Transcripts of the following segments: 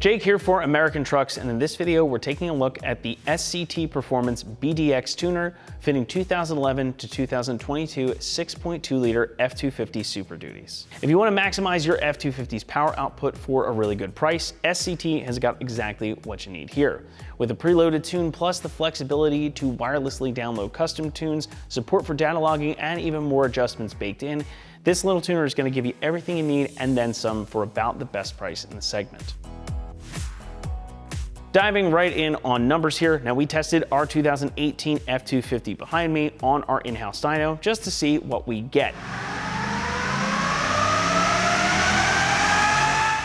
Jake here for American Trucks, and in this video we're taking a look at the SCT Performance BDX tuner fitting 2011 to 2022 6.2 liter F250 Super Duties. If you want to maximize your F250's power output for a really good price, SCT has got exactly what you need here. With a preloaded tune plus the flexibility to wirelessly download custom tunes, support for data logging, and even more adjustments baked in, this little tuner is going to give you everything you need and then some for about the best price in the segment. Diving right in on numbers here, now we tested our 2018 F250 behind me on our in-house dyno just to see what we get.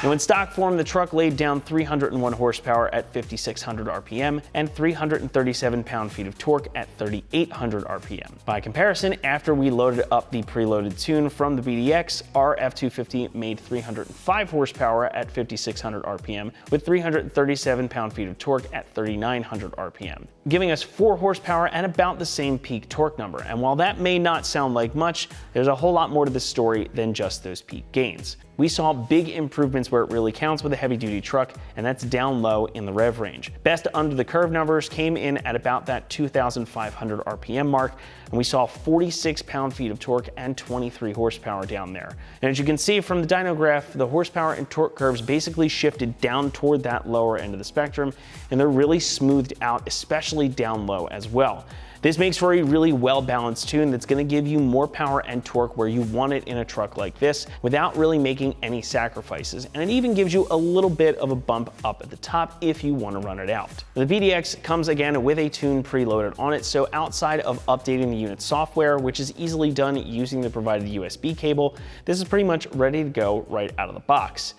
Now in stock form, the truck laid down 301 horsepower at 5,600 RPM and 337 pound-feet of torque at 3,800 RPM. By comparison, after we loaded up the preloaded tune from the BDX, our F250 made 305 horsepower at 5,600 RPM with 337 pound-feet of torque at 3,900 RPM, giving us 4 horsepower and about the same peak torque number. And while that may not sound like much, there's a whole lot more to the story than just those peak gains. We saw big improvements where it really counts with a heavy-duty truck, and that's down low in the rev range. Best under the curve numbers came in at about that 2,500 RPM mark, and we saw 46 pound-feet of torque and 23 horsepower down there. And as you can see from the dyno graph, the horsepower and torque curves basically shifted down toward that lower end of the spectrum, and they're really smoothed out, especially down low as well. This makes for a really well-balanced tune that's going to give you more power and torque where you want it in a truck like this without really making any sacrifices, and it even gives you a little bit of a bump up at the top if you want to run it out. The BDX comes again with a tune preloaded on it, so outside of updating the unit software, which is easily done using the provided USB cable, this is pretty much ready to go right out of the box.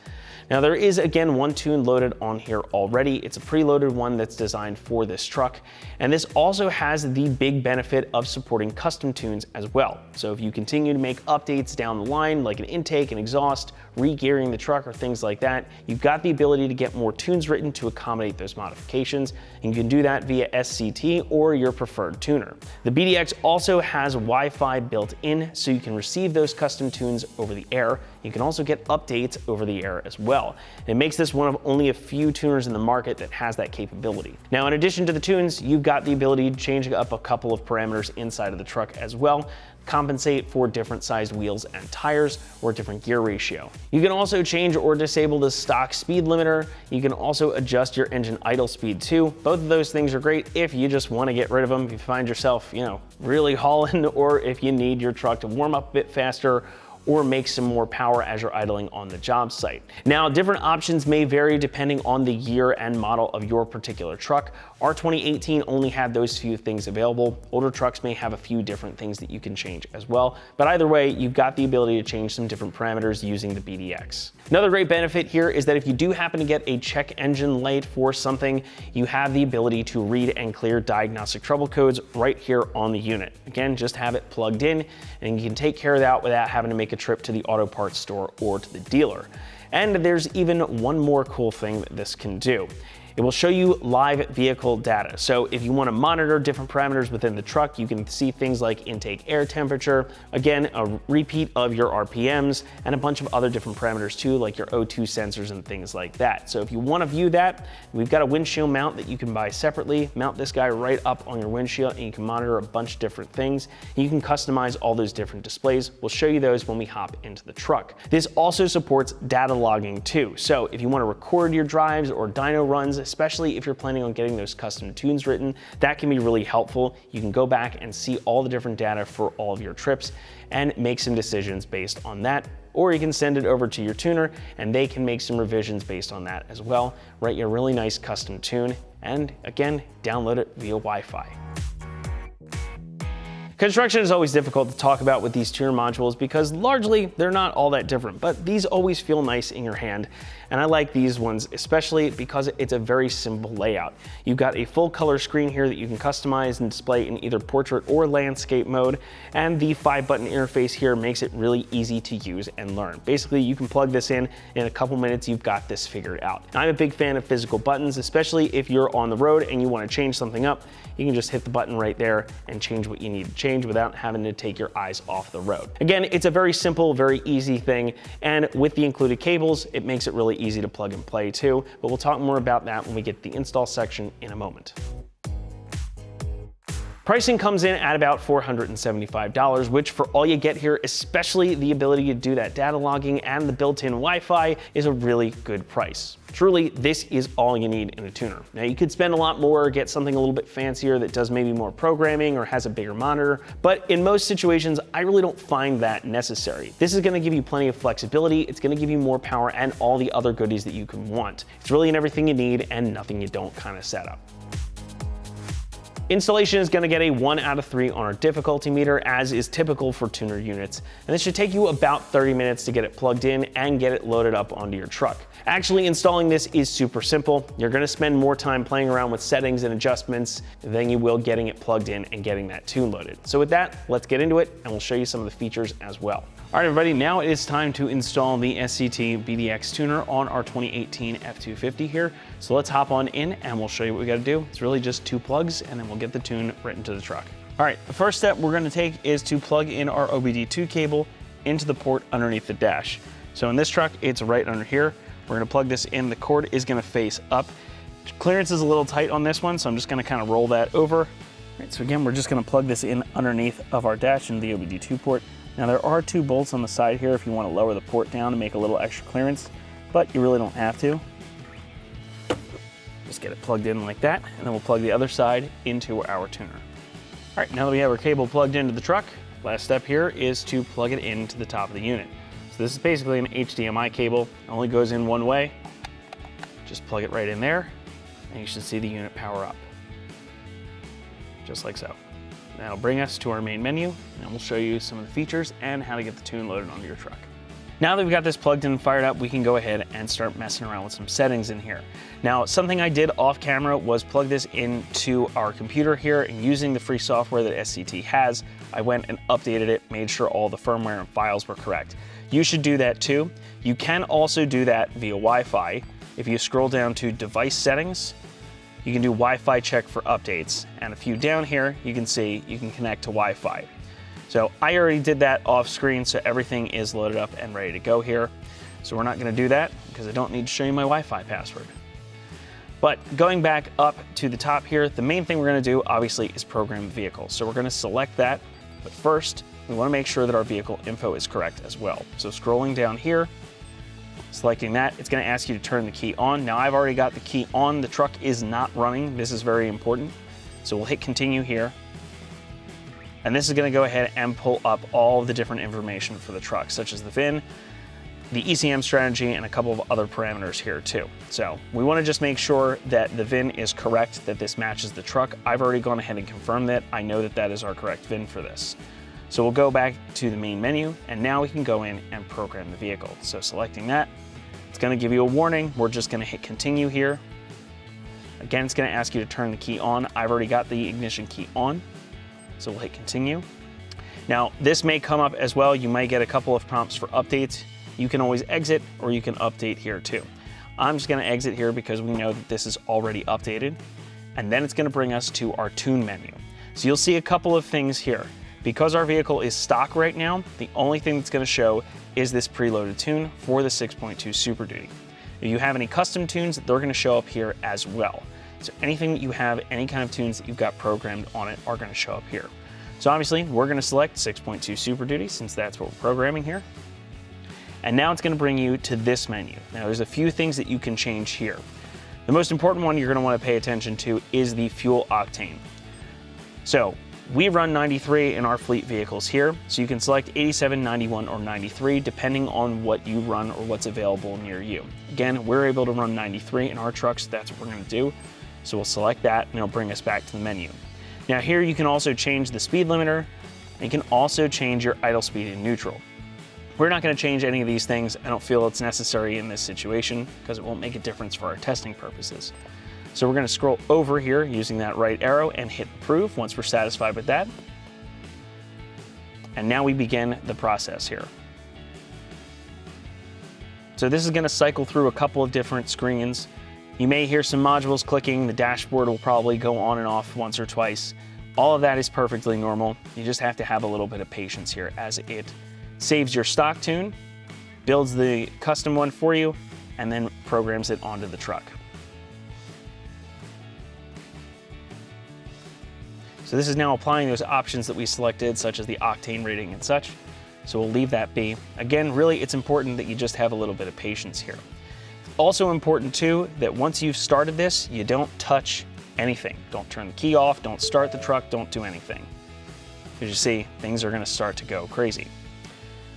Now there is again one tune loaded on here already. It's a preloaded one that's designed for this truck, and this also has the big benefit of supporting custom tunes as well. So if you continue to make updates down the line, like an intake, an exhaust, re-gearing the truck, or things like that, you've got the ability to get more tunes written to accommodate those modifications, and you can do that via SCT or your preferred tuner. The BDX also has Wi-Fi built in, so you can receive those custom tunes over the air. You can also get updates over the air as well. It makes this one of only a few tuners in the market that has that capability. Now, in addition to the tunes, you've got the ability to change up a couple of parameters inside of the truck as well, compensate for different sized wheels and tires or different gear ratio. You can also change or disable the stock speed limiter. You can also adjust your engine idle speed too. Both of those things are great if you just want to get rid of them, if you find yourself, really hauling, or if you need your truck to warm up a bit faster or make some more power as you're idling on the job site. Now, different options may vary depending on the year and model of your particular truck. Our 2018 only had those few things available. Older trucks may have a few different things that you can change as well, but either way, you've got the ability to change some different parameters using the BDX. Another great benefit here is that if you do happen to get a check engine light for something, you have the ability to read and clear diagnostic trouble codes right here on the unit. Again, just have it plugged in, and you can take care of that without having to make a trip to the auto parts store or to the dealer. And there's even one more cool thing that this can do. It will show you live vehicle data. So if you want to monitor different parameters within the truck, you can see things like intake air temperature, again, a repeat of your RPMs, and a bunch of other different parameters too, like your O2 sensors and things like that. So if you want to view that, we've got a windshield mount that you can buy separately. Mount this guy right up on your windshield, and you can monitor a bunch of different things. You can customize all those different displays. We'll show you those when we hop into the truck. This also supports data logging too. So if you want to record your drives or dyno runs, especially if you're planning on getting those custom tunes written, that can be really helpful. You can go back and see all the different data for all of your trips and make some decisions based on that. Or you can send it over to your tuner and they can make some revisions based on that as well. Write your really nice custom tune, and again, download it via Wi-Fi. Construction is always difficult to talk about with these tuner modules because largely they're not all that different, but these always feel nice in your hand. And I like these ones, especially because it's a very simple layout. You've got a full color screen here that you can customize and display in either portrait or landscape mode. And the 5-button interface here makes it really easy to use and learn. Basically, you can plug this in a couple minutes, you've got this figured out. I'm a big fan of physical buttons, especially if you're on the road and you want to change something up. You can just hit the button right there and change what you need to change. change without having to take your eyes off the road. Again, it's a very simple, very easy thing, and with the included cables, it makes it really easy to plug and play too, but we'll talk more about that when we get to the install section in a moment. Pricing comes in at about $475, which for all you get here, especially the ability to do that data logging and the built-in Wi-Fi, is a really good price. Truly, this is all you need in a tuner. Now you could spend a lot more, get something a little bit fancier that does maybe more programming or has a bigger monitor, but in most situations, I really don't find that necessary. This is gonna give you plenty of flexibility, it's gonna give you more power and all the other goodies that you can want. It's really in everything you need and nothing you don't kind of setup. Installation is going to get a 1 out of 3 on our difficulty meter, as is typical for tuner units, and this should take you about 30 minutes to get it plugged in and get it loaded up onto your truck. Actually, installing this is super simple. You're going to spend more time playing around with settings and adjustments than you will getting it plugged in and getting that tune loaded. So with that, let's get into it and we'll show you some of the features as well. All right, everybody, now it is time to install the SCT BDX tuner on our 2018 F250 here. So let's hop on in and we'll show you what we got to do. It's really just 2 plugs and then we'll get the tune right into the truck. All right, the first step we're going to take is to plug in our OBD2 cable into the port underneath the dash. So in this truck, it's right under here. We're going to plug this in. The cord is going to face up. Clearance is a little tight on this one, so I'm just going to kind of roll that over. All right, so again, we're just going to plug this in underneath of our dash into the OBD2 port. Now there are 2 bolts on the side here if you want to lower the port down to make a little extra clearance, but you really don't have to. Just get it plugged in like that, and then we'll plug the other side into our tuner. All right, now that we have our cable plugged into the truck, last step here is to plug it into the top of the unit. So this is basically an HDMI cable. It only goes in one way. Just plug it right in there, and you should see the unit power up. Just like so. That'll bring us to our main menu, and we'll show you some of the features and how to get the tune loaded onto your truck. Now that we've got this plugged in and fired up, we can go ahead and start messing around with some settings in here. Now, something I did off camera was plug this into our computer here, and using the free software that SCT has, I went and updated it, made sure all the firmware and files were correct. You should do that too. You can also do that via Wi-Fi. If you scroll down to device settings, you can do Wi-Fi check for updates. And if you down here, you can see you can connect to Wi-Fi. So I already did that off screen, so everything is loaded up and ready to go here. So we're not gonna do that because I don't need to show you my Wi-Fi password. But going back up to the top here, the main thing we're gonna do obviously is program the vehicle. So we're gonna select that, but first we wanna make sure that our vehicle info is correct as well. So scrolling down here, selecting that, it's gonna ask you to turn the key on. Now I've already got the key on, the truck is not running. This is very important. So we'll hit continue here. And this is gonna go ahead and pull up all the different information for the truck, such as the VIN, the ECM strategy, and a couple of other parameters here too. So we wanna just make sure that the VIN is correct, that this matches the truck. I've already gone ahead and confirmed that. I know that that is our correct VIN for this. So we'll go back to the main menu, and now we can go in and program the vehicle. So selecting that, it's gonna give you a warning. We're just gonna hit continue here. Again, it's gonna ask you to turn the key on. I've already got the ignition key on, so we'll hit continue. Now, this may come up as well. You might get a couple of prompts for updates. You can always exit, or you can update here too. I'm just gonna exit here because we know that this is already updated. And then it's gonna bring us to our tune menu. So you'll see a couple of things here. Because our vehicle is stock right now, the only thing that's gonna show is this preloaded tune for the 6.2 Super Duty. If you have any custom tunes, they're gonna show up here as well. So anything that you have, any kind of tunes that you've got programmed on it are gonna show up here. So obviously, we're gonna select 6.2 Super Duty since that's what we're programming here. And now it's gonna bring you to this menu. Now there's a few things that you can change here. The most important one you're gonna wanna pay attention to is the fuel octane. So we run 93 in our fleet vehicles here, so you can select 87, 91, or 93 depending on what you run or what's available near you. Again, we're able to run 93 in our trucks, so that's what we're gonna do. So we'll select that and it'll bring us back to the menu. Now here you can also change the speed limiter, and you can also change your idle speed in neutral. We're not gonna change any of these things. I don't feel it's necessary in this situation because it won't make a difference for our testing purposes. So we're gonna scroll over here using that right arrow and hit approve once we're satisfied with that. And now we begin the process here. So this is gonna cycle through a couple of different screens. You may hear some modules clicking. The dashboard will probably go on and off once or twice, All of that is perfectly normal. You just have to have a little bit of patience here as it saves your stock tune, builds the custom one for you, and then programs it onto the truck. So this is now applying those options that we selected, such as the octane rating and such. So we'll leave that be. Again, really, it's important that you just have a little bit of patience here. Also important too, that once you've started this, you don't touch anything. Don't turn the key off, don't start the truck, don't do anything. As you see, things are gonna start to go crazy.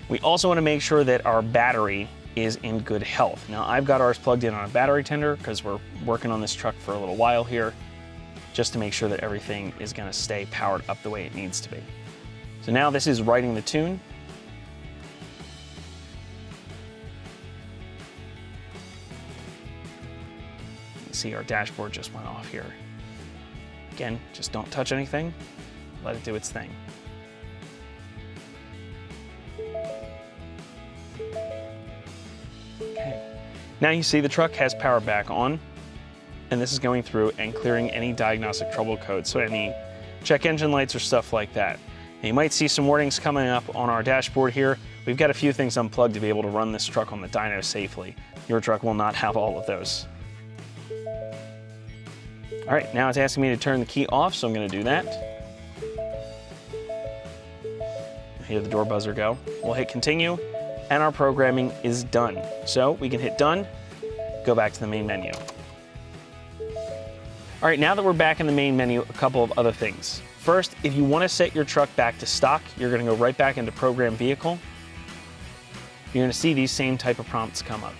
We also wanna make sure that our battery is in good health. Now, I've got ours plugged in on a battery tender because we're working on this truck for a little while here, just to make sure that everything is gonna stay powered up the way it needs to be. So now this is writing the tune. You see our dashboard just went off here. Again, just don't touch anything, let it do its thing. Okay. Now you see the truck has power back on, and this is going through and clearing any diagnostic trouble codes, so any check engine lights or stuff like that. Now you might see some warnings coming up on our dashboard here. We've got a few things unplugged to be able to run this truck on the dyno safely. Your truck will not have all of those. All right, now it's asking me to turn the key off, so I'm gonna do that. Hear the door buzzer go. We'll hit continue, and our programming is done. So we can hit done, go back to the main menu. All right, now that we're back in the main menu, a couple of other things. First, if you want to set your truck back to stock, you're going to go right back into Program Vehicle. You're going to see these same type of prompts come up.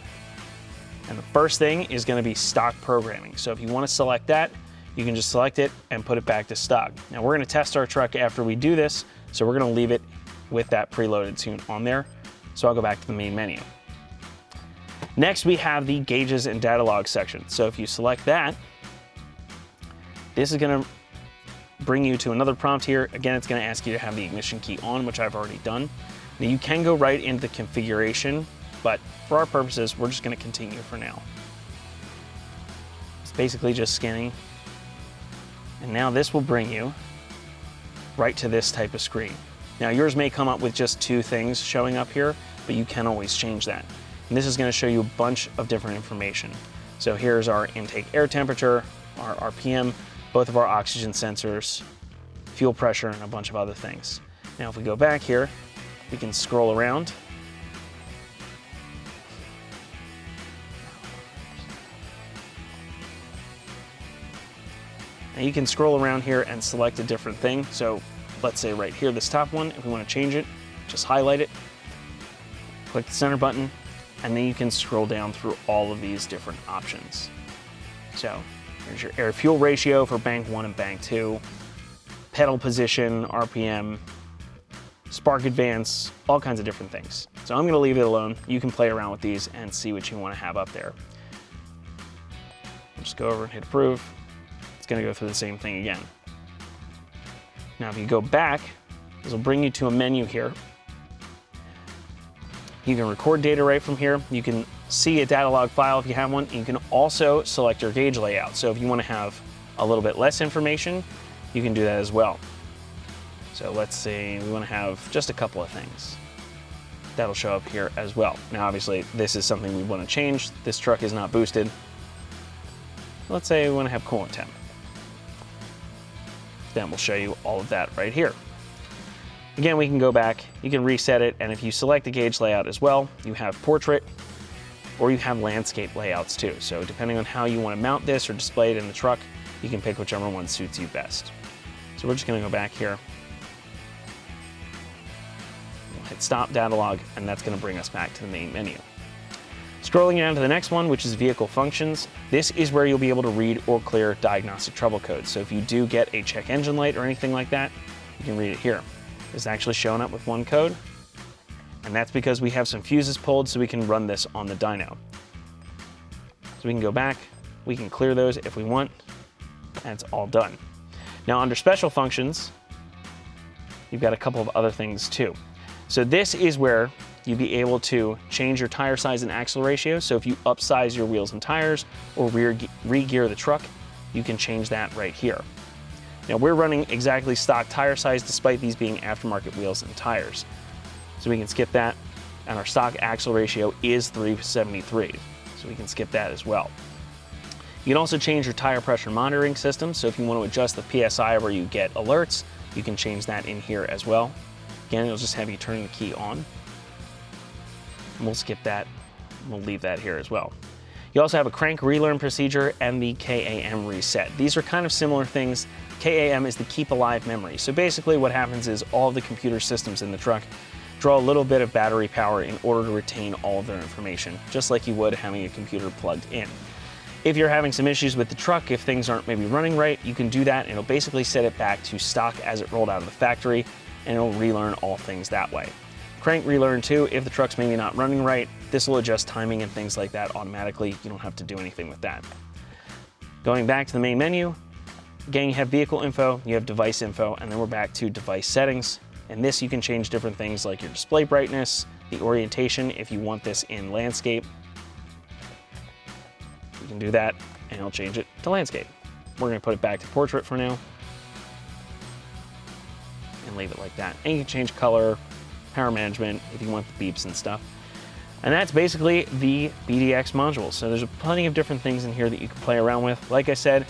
And the first thing is going to be stock programming. So if you want to select that, you can just select it and put it back to stock. Now we're going to test our truck after we do this, so we're going to leave it with that preloaded tune on there. So I'll go back to the main menu. Next, we have the gauges and data log section. So if you select that, this is going to bring you to another prompt here. Again, it's going to ask you to have the ignition key on, which I've already done. Now you can go right into the configuration, but for our purposes, we're just going to continue for now. It's basically just scanning. And now this will bring you right to this type of screen. Now yours may come up with just two things showing up here, but you can always change that. And this is going to show you a bunch of different information. So here's our intake air temperature, our RPM, both of our oxygen sensors, fuel pressure, and a bunch of other things. Now if we go back here, we can scroll around. Now you can scroll around here and select a different thing. So let's say right here, this top one, if we want to change it, just highlight it, click the center button, and then you can scroll down through all of these different options. So here's your air fuel ratio for bank 1 and bank 2, pedal position, RPM, spark advance, all kinds of different things. So I'm going to leave it alone. You can play around with these and see what you want to have up there. Just go over and hit approve. It's going to go through the same thing again. Now if you go back, this will bring you to a menu here. You can record data right from here. You can see a data log file if you have one. You can also select your gauge layout. So if you want to have a little bit less information, you can do that as well. So let's say we want to have just a couple of things. That'll show up here as well. Now obviously this is something we want to change. This truck is not boosted. Let's say we want to have coolant temp. Then we'll show you all of that right here. Again, we can go back, you can reset it, and if you select the gauge layout as well, you have portrait, or you have landscape layouts too. So depending on how you want to mount this or display it in the truck, you can pick whichever one suits you best. So we're just going to go back here. We'll hit stop data log, and that's going to bring us back to the main menu. Scrolling down to the next one, which is vehicle functions, this is where you'll be able to read or clear diagnostic trouble codes. So if you do get a check engine light or anything like that, you can read it here. It's actually showing up with one code, and that's because we have some fuses pulled so we can run this on the dyno. So we can go back, we can clear those if we want, and it's all done. Now under special functions, you've got a couple of other things too. So this is where you'll be able to change your tire size and axle ratio. So if you upsize your wheels and tires or re-gear the truck, you can change that right here. Now we're running exactly stock tire size despite these being aftermarket wheels and tires. So we can skip that, and our stock axle ratio is 373, so we can skip that as well. You can also change your tire pressure monitoring system, so if you want to adjust the PSI where you get alerts, you can change that in here as well. Again, it'll just have you turn the key on. And we'll skip that, we'll leave that here as well. You also have a crank relearn procedure and the KAM reset. These are kind of similar things. KAM is the keep alive memory. So basically what happens is all of the computer systems in the truck draw a little bit of battery power in order to retain all of their information, just like you would having a computer plugged in. If you're having some issues with the truck, if things aren't maybe running right, you can do that and it'll basically set it back to stock as it rolled out of the factory, and it'll relearn all things that way. Crank relearn too, if the truck's maybe not running right, this will adjust timing and things like that automatically. You don't have to do anything with that. Going back to the main menu, again, you have vehicle info, you have device info, and then we're back to device settings. And this you can change different things like your display brightness, the orientation if you want this in landscape. You can do that and it'll change it to landscape. We're gonna put it back to portrait for now and leave it like that. And you can change color, power management if you want the beeps and stuff. And that's basically the BDX module. So there's plenty of different things in here that you can play around with. Like I said,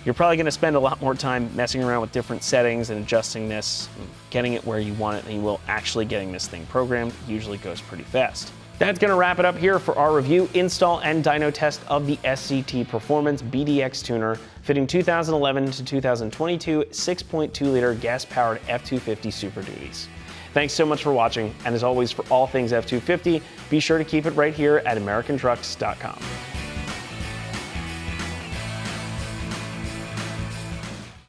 you're probably gonna spend a lot more time messing around with different settings and adjusting this, and getting it where you want it than you will actually getting this thing programmed. It usually goes pretty fast. That's gonna wrap it up here for our review, install, and dyno test of the SCT Performance BDX tuner, fitting 2011 to 2022 6.2 liter gas-powered F-250 Super Duties. Thanks so much for watching, and as always, for all things F-250, be sure to keep it right here at AmericanTrucks.com.